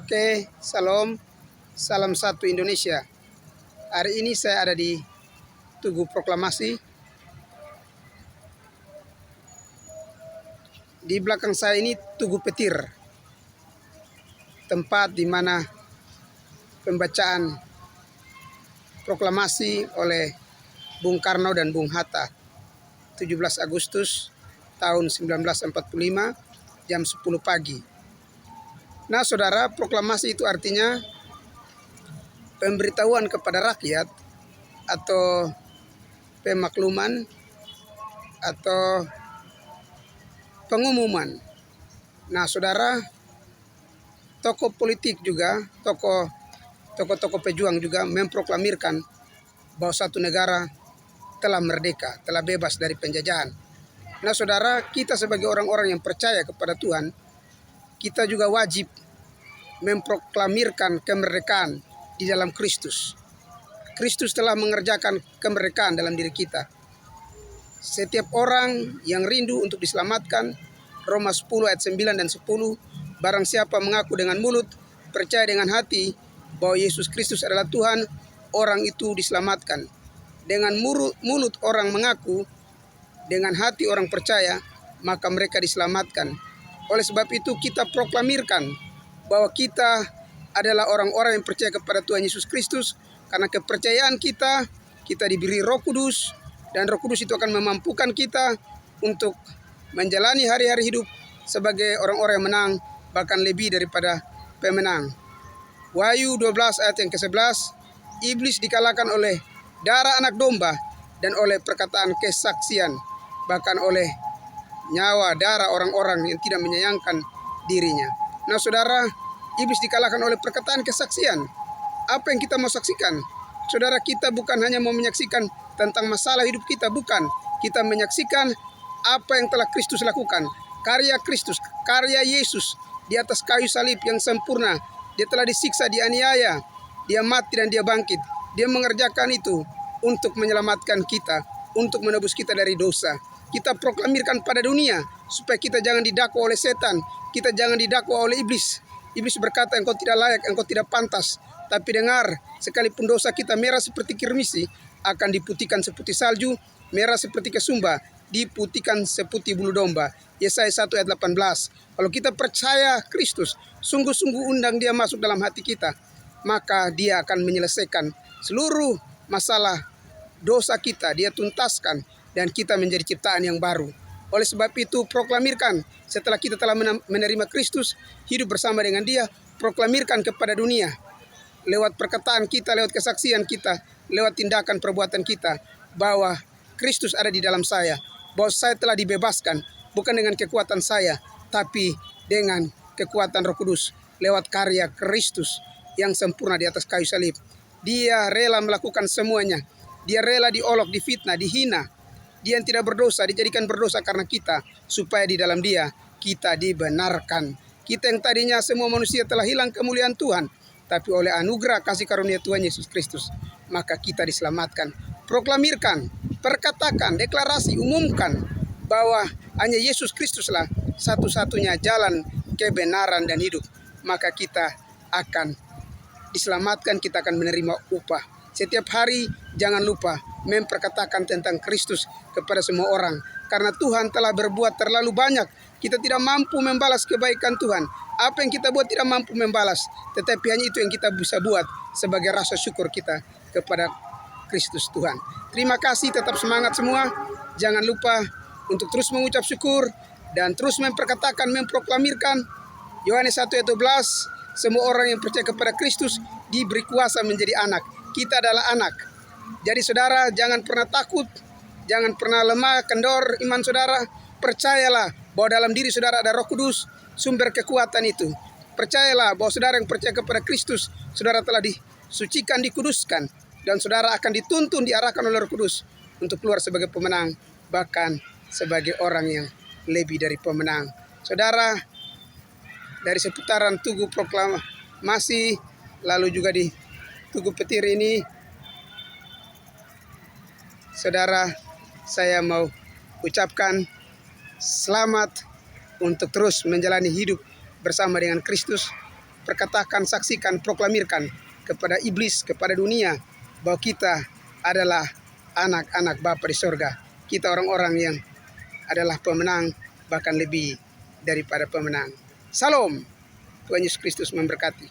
Oke, salam satu Indonesia. Hari ini saya ada di Tugu Proklamasi. Di belakang saya ini Tugu Petir, tempat di mana pembacaan proklamasi oleh Bung Karno dan Bung Hatta 17 Agustus tahun 1945 jam 10 pagi. Nah, saudara, proklamasi itu artinya pemberitahuan kepada rakyat atau pemakluman atau pengumuman. Nah, saudara, tokoh politik juga, tokoh pejuang juga memproklamirkan bahwa satu negara telah merdeka, telah bebas dari penjajahan. Nah, saudara, kita sebagai orang-orang yang percaya kepada Tuhan, kita juga wajib memproklamirkan kemerdekaan di dalam Kristus. Kristus telah mengerjakan kemerdekaan dalam diri kita. Setiap orang yang rindu untuk diselamatkan, Roma 10 ayat 9 dan 10, barang siapa mengaku dengan mulut, percaya dengan hati bahwa Yesus Kristus adalah Tuhan, orang itu diselamatkan. Dengan mulut orang mengaku, dengan hati orang percaya, maka mereka diselamatkan. Oleh sebab itu kita proklamirkan bahwa kita adalah orang-orang yang percaya kepada Tuhan Yesus Kristus. Karena kepercayaan kita diberi Roh Kudus, dan Roh Kudus itu akan memampukan kita untuk menjalani hari-hari hidup sebagai orang-orang yang menang, bahkan lebih daripada pemenang. Wahyu 12 ayat yang ke-11, iblis dikalahkan oleh darah anak domba dan oleh perkataan kesaksian, bahkan oleh nyawa darah orang-orang yang tidak menyayangkan dirinya. Nah, saudara, iblis dikalahkan oleh perkataan kesaksian. Apa yang kita mau saksikan? Saudara, kita bukan hanya mau menyaksikan tentang masalah hidup kita, bukan. Kita menyaksikan apa yang telah Kristus lakukan. Karya Kristus, karya Yesus di atas kayu salib yang sempurna. Dia telah disiksa, dianiaya, dia mati dan dia bangkit. Dia mengerjakan itu untuk menyelamatkan kita, untuk menebus kita dari dosa. Kita proklamirkan pada dunia supaya kita jangan didakwa oleh setan, kita jangan didakwa oleh iblis. Iblis berkata, engkau tidak layak, engkau tidak pantas. Tapi dengar, sekalipun dosa kita merah seperti kirmisi, akan diputihkan seputih salju, merah seperti kesumba, diputihkan seputih bulu domba. Yesaya 1 ayat 18. Kalau kita percaya Kristus, sungguh-sungguh undang dia masuk dalam hati kita, maka dia akan menyelesaikan seluruh masalah dosa kita, dia tuntaskan, dan kita menjadi ciptaan yang baru. Oleh sebab itu, proklamirkan setelah kita telah menerima Kristus, hidup bersama dengan dia, proklamirkan kepada dunia lewat perkataan kita, lewat kesaksian kita, lewat tindakan perbuatan kita, bahwa Kristus ada di dalam saya, bahwa saya telah dibebaskan, bukan dengan kekuatan saya, tapi dengan kekuatan Roh Kudus, lewat karya Kristus yang sempurna di atas kayu salib. Dia rela melakukan semuanya. Dia rela diolok, difitnah, dihina. Dia yang tidak berdosa dijadikan berdosa karena kita, supaya di dalam dia kita dibenarkan. Kita yang tadinya semua manusia telah hilang kemuliaan Tuhan, tapi oleh anugerah kasih karunia Tuhan Yesus Kristus, maka kita diselamatkan. Proklamirkan, perkatakan, deklarasi, umumkan bahwa hanya Yesus Kristuslah satu-satunya jalan kebenaran dan hidup. Maka kita akan diselamatkan, kita akan menerima upah. Setiap hari jangan lupa memperkatakan tentang Kristus kepada semua orang. Karena Tuhan telah berbuat terlalu banyak. Kita tidak mampu membalas kebaikan Tuhan. Apa yang kita buat tidak mampu membalas. Tetapi hanya itu yang kita bisa buat sebagai rasa syukur kita kepada Kristus Tuhan. Terima kasih, tetap semangat semua. Jangan lupa untuk terus mengucap syukur dan terus memperkatakan, memproklamirkan Yohanes 1 ayat 12, semua orang yang percaya kepada Kristus diberi kuasa menjadi anak. Kita adalah anak. Jadi saudara, jangan pernah takut, jangan pernah lemah, kendor iman saudara. Percayalah bahwa dalam diri saudara ada Roh Kudus, sumber kekuatan itu. Percayalah bahwa saudara yang percaya kepada Kristus, saudara telah disucikan, dikuduskan, dan saudara akan dituntun, diarahkan oleh Roh Kudus untuk keluar sebagai pemenang, bahkan sebagai orang yang lebih dari pemenang. Saudara, dari seputaran Tugu Proklamasi, lalu juga di Tugu Petir ini, saudara, saya mau ucapkan selamat untuk terus menjalani hidup bersama dengan Kristus, perkatakan, saksikan, proklamirkan kepada iblis, kepada dunia, bahwa kita adalah anak-anak Bapa di sorga. Kita orang-orang yang adalah pemenang, bahkan lebih daripada pemenang. Salam, Tuhan Yesus Kristus memberkati.